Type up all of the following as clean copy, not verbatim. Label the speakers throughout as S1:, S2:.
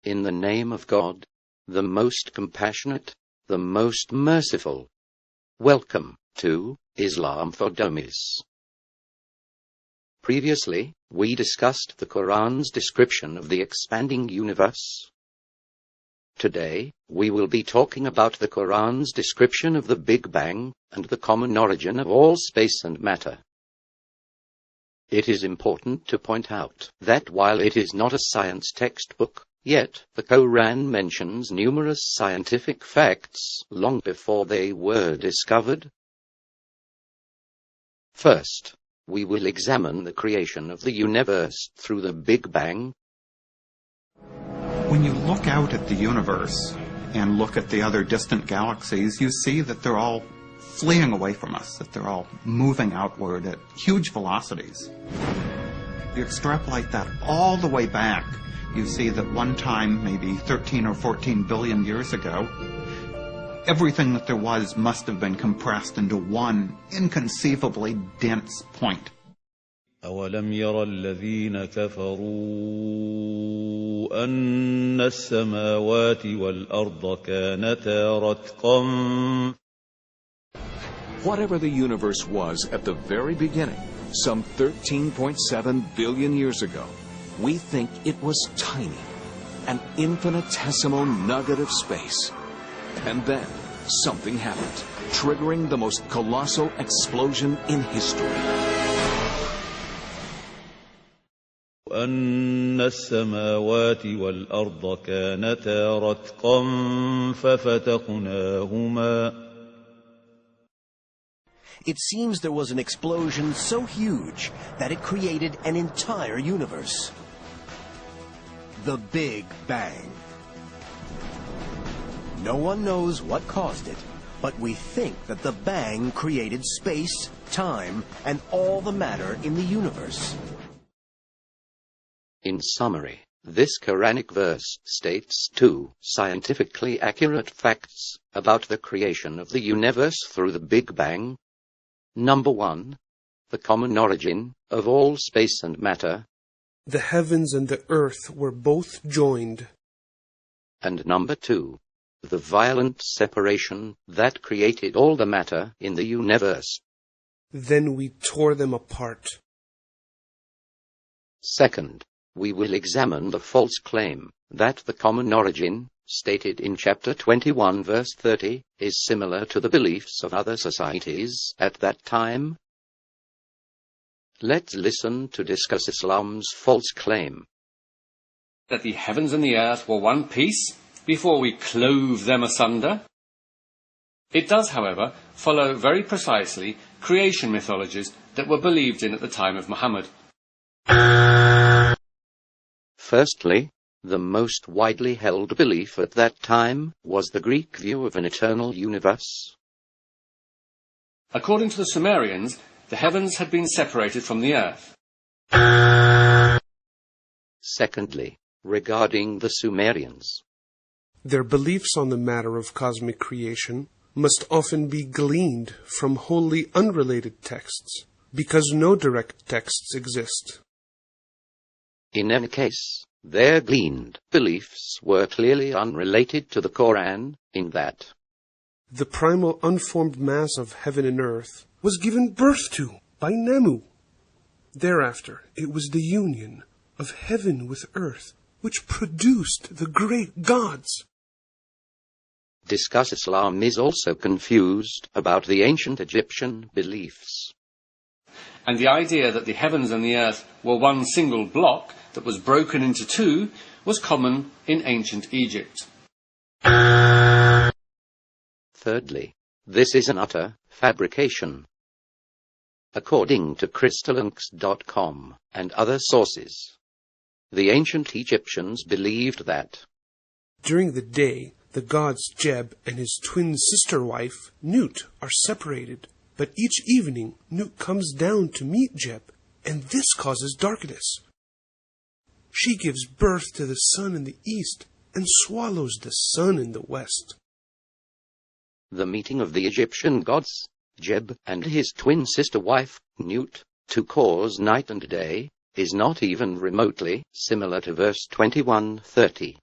S1: In the name of God, the most compassionate, the most merciful. Welcome to Islam for Dummies. Previously, we discussed the Quran's description of the expanding universe. Today, we will be talking about the Quran's description of the Big Bang and the common origin of all space and matter. It is important to point out that while it is not a science textbook, yet the Quran mentions numerous scientific facts long before they were discovered. First, we will examine the creation of the universe through the Big Bang.
S2: When you look out at the universe and look at the other distant galaxies, you see that they're all fleeing away from us, that they're all moving outward at huge velocities. You extrapolate that all the way back, you see that one time, maybe 13 or 14 billion years ago, everything that there was must have been compressed into one inconceivably dense point.
S3: أَوَلَمْ يَرَ الَّذِينَ كَفَرُوا أَنَّ السَّمَاوَاتِ وَالْأَرْضَ كَانَتَا رَتْقًا.
S4: Whatever the universe was at the very beginning, some 13.7 billion years ago, we think it was tiny, an infinitesimal nugget of space. And then something happened, triggering the most colossal explosion in history.
S3: أَنَّ السَّمَاوَاتِ وَالْأَرْضَ كَانَتَا رَتْقًا فَفَتَقْنَاهُمَا.
S5: It seems there was an explosion so huge that it created an entire universe. The Big Bang. No one knows what caused it, but we think that the Bang created space, time, and all the matter in the universe.
S1: In summary, this Quranic verse states two scientifically accurate facts about the creation of the universe through the Big Bang. Number 1, the common origin of all space and matter.
S6: The heavens and the earth were both joined.
S1: And number 2, the violent separation that created all the matter in the universe.
S6: Then we tore them apart.
S1: Second, we will examine the false claim that the common origin, stated in chapter 21 verse 30, is similar to the beliefs of other societies at that time. Let's listen to discuss Islam's false claim.
S7: That the heavens and the earth were one piece before we clove them asunder. It does, however, follow very precisely creation mythologies that were believed in at the time of Muhammad.
S1: Firstly, the most widely held belief at that time was the Greek view of an eternal universe.
S7: According to the Sumerians, the heavens had been separated from the earth.
S1: Secondly, regarding the Sumerians,
S6: their beliefs on the matter of cosmic creation must often be gleaned from wholly unrelated texts, because no direct texts exist.
S1: In any case, their gleaned beliefs were clearly unrelated to the Quran, in that
S6: the primal unformed mass of heaven and earth was given birth to by Namu. Thereafter, it was the union of heaven with earth which produced the great gods.
S1: Discuss Islam is also confused about the ancient Egyptian beliefs.
S7: And the idea that the heavens and the earth were one single block that was broken into two was common in ancient Egypt.
S1: Thirdly, this is an utter fabrication. According to Crystallinks.com and other sources, the ancient Egyptians believed that
S6: during the day, the gods Jeb and his twin sister wife, Nut, are separated, but each evening Nut comes down to meet Jeb, and this causes darkness. She gives birth to the sun in the east and swallows the sun in the west.
S1: The meeting of the Egyptian gods, Jeb and his twin sister wife, Nut, to cause night and day, is not even remotely similar to verse 21:30.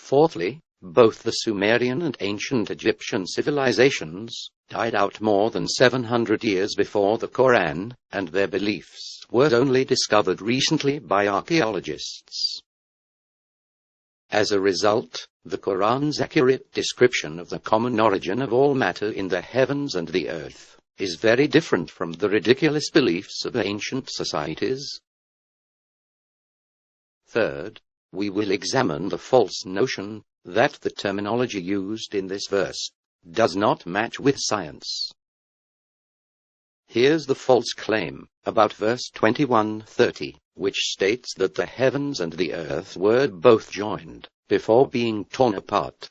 S1: Fourthly, both the Sumerian and ancient Egyptian civilizations died out more than 700 years before the Quran, and their beliefs were only discovered recently by archaeologists. As a result, the Quran's accurate description of the common origin of all matter in the heavens and the earth is very different from the ridiculous beliefs of ancient societies. Third, we will examine the false notion that the terminology used in this verse does not match with science. Here's the false claim about verse 21:30, which states that the heavens and the earth were both joined before being torn apart.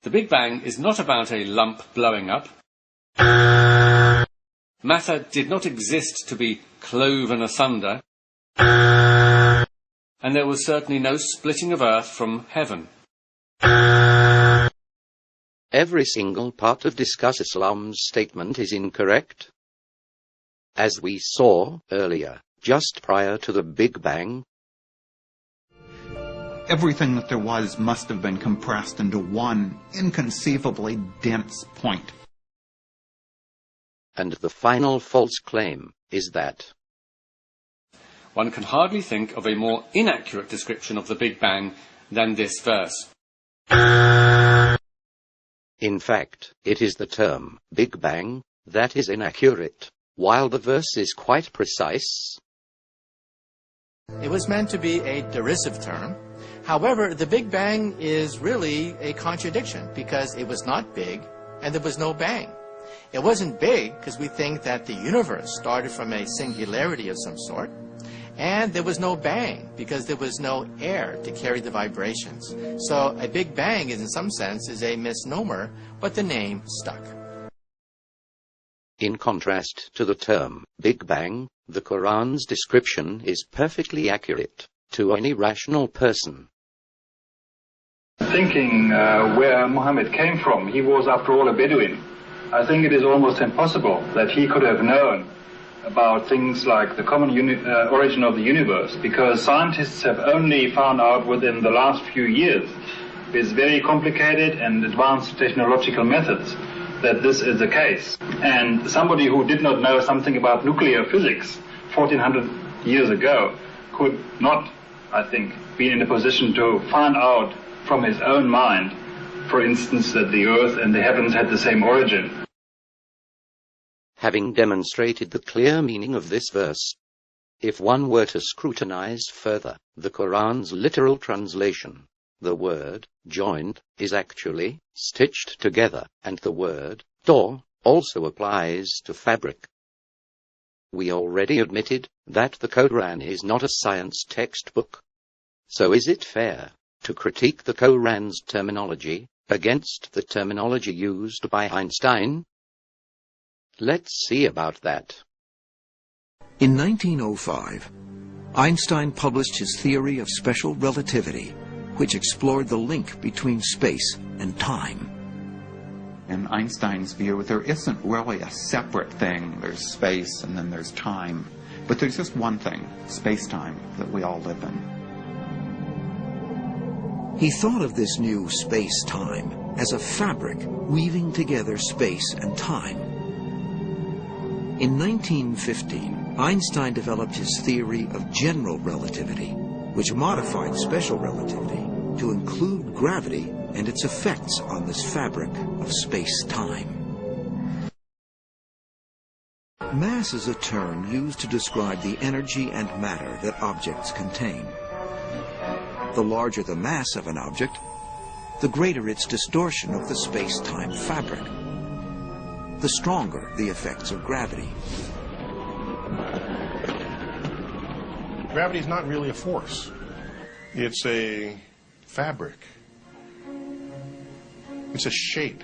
S7: The Big Bang is not about a lump blowing up. Matter did not exist to be cloven asunder. And there was certainly no splitting of earth from heaven.
S1: Every single part of Discuss Islam's statement is incorrect. As we saw earlier, just prior to the Big Bang,
S2: everything that there was must have been compressed into one inconceivably dense point.
S1: And the final false claim is that
S7: one can hardly think of a more inaccurate description of the Big Bang than this verse.
S1: In fact, it is the term Big Bang that is inaccurate, while the verse is quite precise.
S8: It was meant to be a derisive term. However, the Big Bang is really a contradiction because it was not big and there was no bang. It wasn't big because we think that the universe started from a singularity of some sort. And there was no bang because there was no air to carry the vibrations. So a Big Bang in some sense is a misnomer, but the name stuck.
S1: In contrast to the term Big Bang, the Quran's description is perfectly accurate to any rational person.
S9: Thinking where Muhammad came from, he was after all a Bedouin. I think it is almost impossible that he could have known about things like the common origin of the universe, because scientists have only found out within the last few years, with very complicated and advanced technological methods, that this is the case. And somebody who did not know something about nuclear physics 1400 years ago could not, I think, be in a position to find out from his own mind, for instance, that the earth and the heavens had the same origin.
S1: Having demonstrated the clear meaning of this verse, if one were to scrutinize further the Quran's literal translation, the word joined is actually stitched together, and the word door also applies to fabric. We already admitted that the Quran is not a science textbook. So is it fair to critique the Quran's terminology against the terminology used by Einstein? Let's see about that.
S10: In 1905, Einstein published his theory of special relativity, which explored the link between space and time.
S2: In Einstein's view, there isn't really a separate thing. There's space and then there's time. But there's just one thing, space-time, that we all live in.
S10: He thought of this new space-time as a fabric weaving together space and time. In 1915, Einstein developed his theory of general relativity, which modified special relativity to include gravity and its effects on this fabric of space-time. Mass is a term used to describe the energy and matter that objects contain. The larger the mass of an object, the greater its distortion of the space-time fabric. The stronger the effects of gravity.
S11: Gravity is not really a force. It's a fabric. It's a shape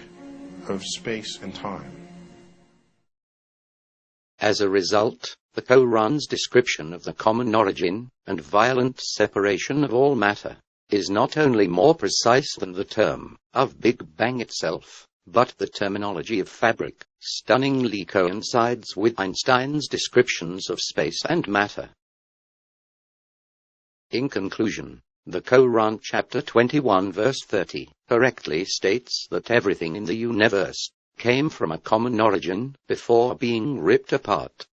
S11: of space and time.
S1: As a result, the Quran's description of the common origin and violent separation of all matter is not only more precise than the term of Big Bang itself, but the terminology of fabric stunningly coincides with Einstein's descriptions of space and matter. In conclusion, The Quran chapter 21 verse 30 correctly states that everything in the universe came from a common origin before being ripped apart.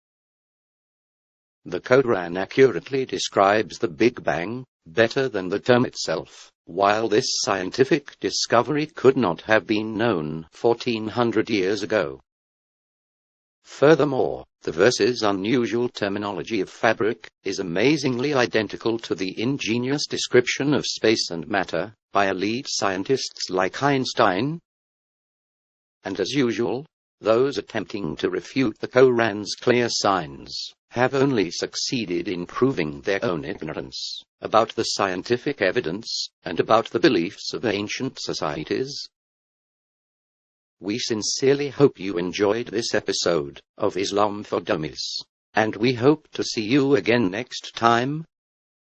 S1: The Quran accurately describes the Big Bang better than the term itself, while this scientific discovery could not have been known 1400 years ago. Furthermore, the verse's unusual terminology of fabric is amazingly identical to the ingenious description of space and matter by elite scientists like Einstein. And as usual, those attempting to refute the Quran's clear signs have only succeeded in proving their own ignorance about the scientific evidence and about the beliefs of ancient societies. We sincerely hope you enjoyed this episode of Islam for Dummies, and we hope to see you again next time.